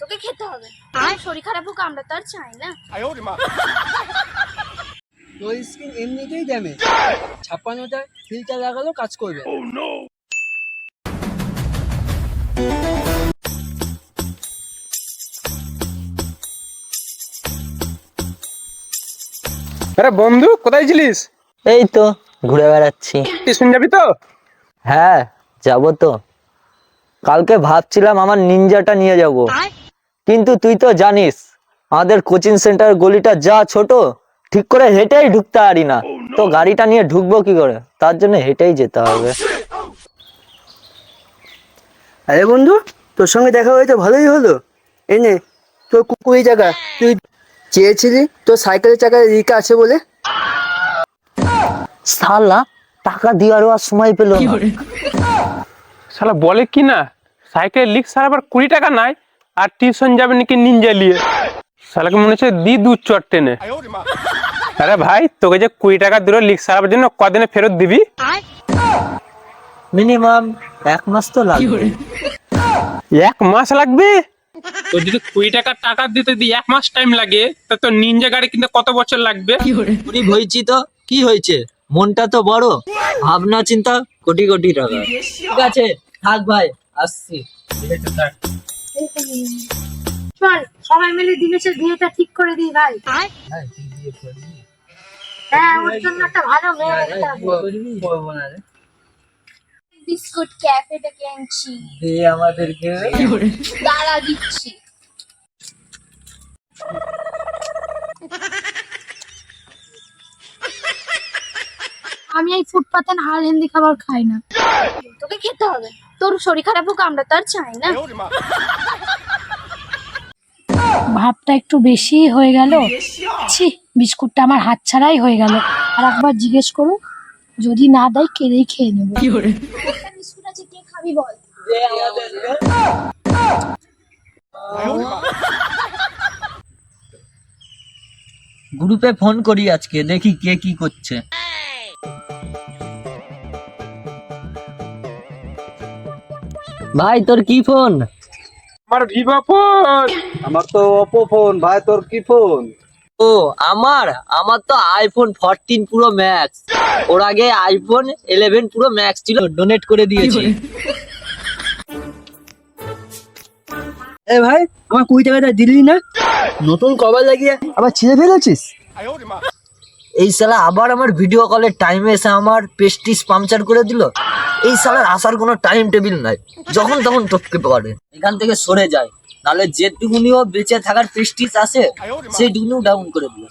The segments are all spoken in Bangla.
তোকে খেতে হবে। আর শরীর খারাপ হোক আমরা তো আর চাই না। তোর স্কিন এমনিতেই ড্যামেজ, 56টা ফিল্টার লাগালেও কাজ করবে। আরে বন্ধু, কোথায় ছিলিস? এই তো ঘুরে বেড়াচ্ছি। টিউশন যাবি তো? হ্যাঁ যাবো তো। কালকে ভাবছিলাম আমার নিনজাটা নিয়ে যাব, কিন্তু তুই তো জানিস আমাদের কোচিং সেন্টার গলিটা যা ছোট, ঠিক করে হেঁটেই ঢুকতে পারি না। তো গাড়িটা নিয়ে ঢুকবো কি করে, তার জন্য হেঁটেই যেতে হবে। আরে বন্ধু, তোর সঙ্গে দেখা হয়ে তো ভালোই হলো। এনে তোর কুকুরি জায়গা, তুই চেয়েছিলি তোর সাইকেলের চাকায় রিকা আছে বলে। শালা টাকা দিয়ারও আর সময় পেল না। শালা বলে কি না, সাইকেল লিক সারাবার 20 টাকা নাই, আর টিউশন যাবে নাকি নিনজা নিয়ে। শালাকে মনে হচ্ছে দি দু চট টেনে। আরে ভাই, তোকে যে 20 টাকা দিল লিক সারাবার জন্য, কদিনে ফেরত দিবি? মিনিমাম 1 মাস তো লাগবে। 1 মাস লাগবে? তো যদি 20 টাকা দিতে 1 মাস টাইম লাগে, তা তো নিনজা গাড়ি কিনতে কত বছর লাগবে? গরিব হয়েছি তো কি হয়েছে, মনটা তো বড়, ভাবনা চিন্তা কোটি কোটি টাকা। ঠিক আছে থাক ভাই, আসছি। চল সবাই মিলে দিনেশের বিয়েটা ঠিক করে দিই ভাই। হ্যাঁ, ওর জন্য একটা ভালো মেয়ে দেখতে হবে। বিস্কুট ক্যাফে থেকে আনছি, আমাদেরকে দাঁড়া দিচ্ছি। আমি এই ফুটপাতে হাল হেন্দি খাবার খাই না। তোকে খেতে হবে। তোর শরীর খারাপ হোক আমরা তো আর চাই না। ভাবটা একটু বেশি হয়ে গেল। ছি, বিস্কুটটা আমার হাত ছাড়াই হয়ে গেল। আর একবার জিজ্ঞেস করো, যদি না দেয় কেঁদেই খেয়ে নেবো। একটা বিস্কুট আছে, কে খাবি বল? গ্রুপে ফোন করি আজকে, দেখি কে কি করছে। ভাই তোর কি ফোন? আমার ভিভো ফোন। আমার তো ওপো ফোন। ভাই তোর কি ফোন? ও আমার আমার তো আইফোন 14 প্রো ম্যাক্স। ওর আগে আইফোন 11 প্রো ম্যাক্স ছিল, ডোনেট করে দিয়েছি। এ ভাই, আমার 20 টাকাটা দিলি না? নতুন কভার লাগিয়ে আবার ছিঁড়ে ফেলেছিস। এই শালা আবার আমার ভিডিও কলের টাইমে এসে আমার পেস্টিস পাংচার করে দিল। এই শালার আসার কোনো টাইম টেবিল নাই, যখন তখন টপকে পারে। এখান থেকে সরে যায়, নাহলে যেটুকুনিও বেঁচে থাকার পেস্টিস আছে সেইটুকুনিও ডাউন করে দিল।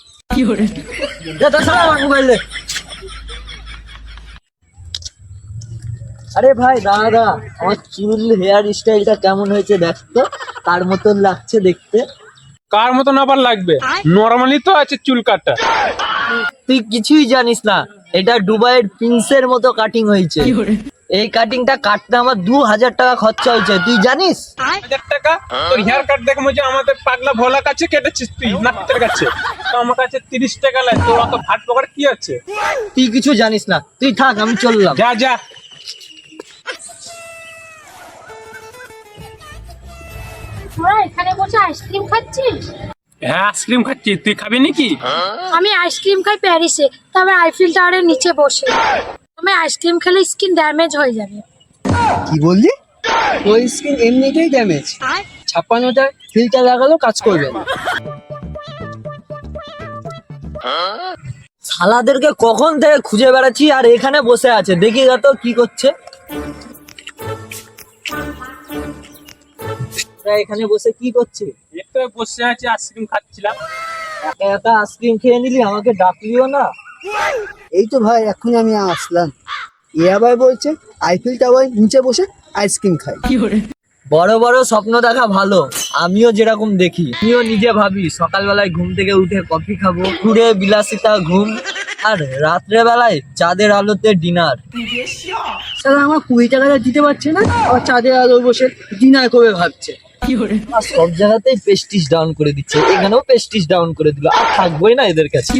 আরে ভাই দাদা, আমার চুল হেয়ার স্টাইলটা কেমন হয়েছে দেখ তো, তার মতন লাগছে দেখতে। কার মতন আবার লাগবে? নরমালি তো আছে চুল কাটা। তুই কিছুই জানিস না, এটা দুবাইয়ের প্রিন্সের মতো কাটিং হয়েছে। এই কাটিংটা কাটতে আমার 2000 টাকা খরচা হয়েছে, তুই জানিস? 1000 টাকা? তোর হেয়ার কাট দেখে মনে হচ্ছে আমাদের পাগলা ভোলা কাছে কেটেছিস তুই, নাপিতের কাছে। তো আমার কাছে 30 টাকা লাগে, তোর অত ভাট পকার কি আছে? তুই কিছু জানিস না, তুই থাক, আমি চললাম। যা যা। তোরা এখানে বসে আইসক্রিম খাচ্ছিস? হ্যাঁ আইসক্রিম খাচ্ছি, তুই খাবি নাকি? আমি আইসক্রিম খাই প্যারিসে, তবে আইফেল টাওয়ারের নিচে বসে। আমি আইসক্রিম খেলে স্কিন ড্যামেজ হয়ে যাবে। কি বললি? তোর স্কিন এমনিতেই ড্যামেজ, 56টা ফিল্টার লাগালেও কাজ করবে না। শালাদেরকে কখন থেকে খুঁজে বেড়াচ্ছি, আর এখানে বসে আছে, দেখি তো কি করছে। এখানে বসে কি করছে? একটু বসে আছি, আইসক্রিম খাচ্ছিলাম। একা একা আইসক্রিম খেয়ে নিলি, আমাকে ডাকলিও না। এই তো ভাই, এখন আমি আসলাম। এ আবার বলছে আইফেল টাওয়ার নিচে বসে আইসক্রিম খাই। বড় বড় স্বপ্ন দেখা ভালো, আমিও যেরকম দেখি। আমিও নিজে ভাবি সকালবেলায় ঘুম থেকে উঠে কফি খাবো, ঘুরে বিলাসিতা ঘুম, আর রাত্রে বেলায় চাঁদের আলোতে ডিনার। স্যার আমার 20 টাকাটা দিতে পারছে না, আবার চাঁদের আলো বসে ডিনার করে ভাবছে। আর সব জায়গাতেই পেস্টিস ডাউন করে দিচ্ছে, এখানেও পেস্টিস ডাউন করে দিল, আর থাকবোই না এদের কাছে।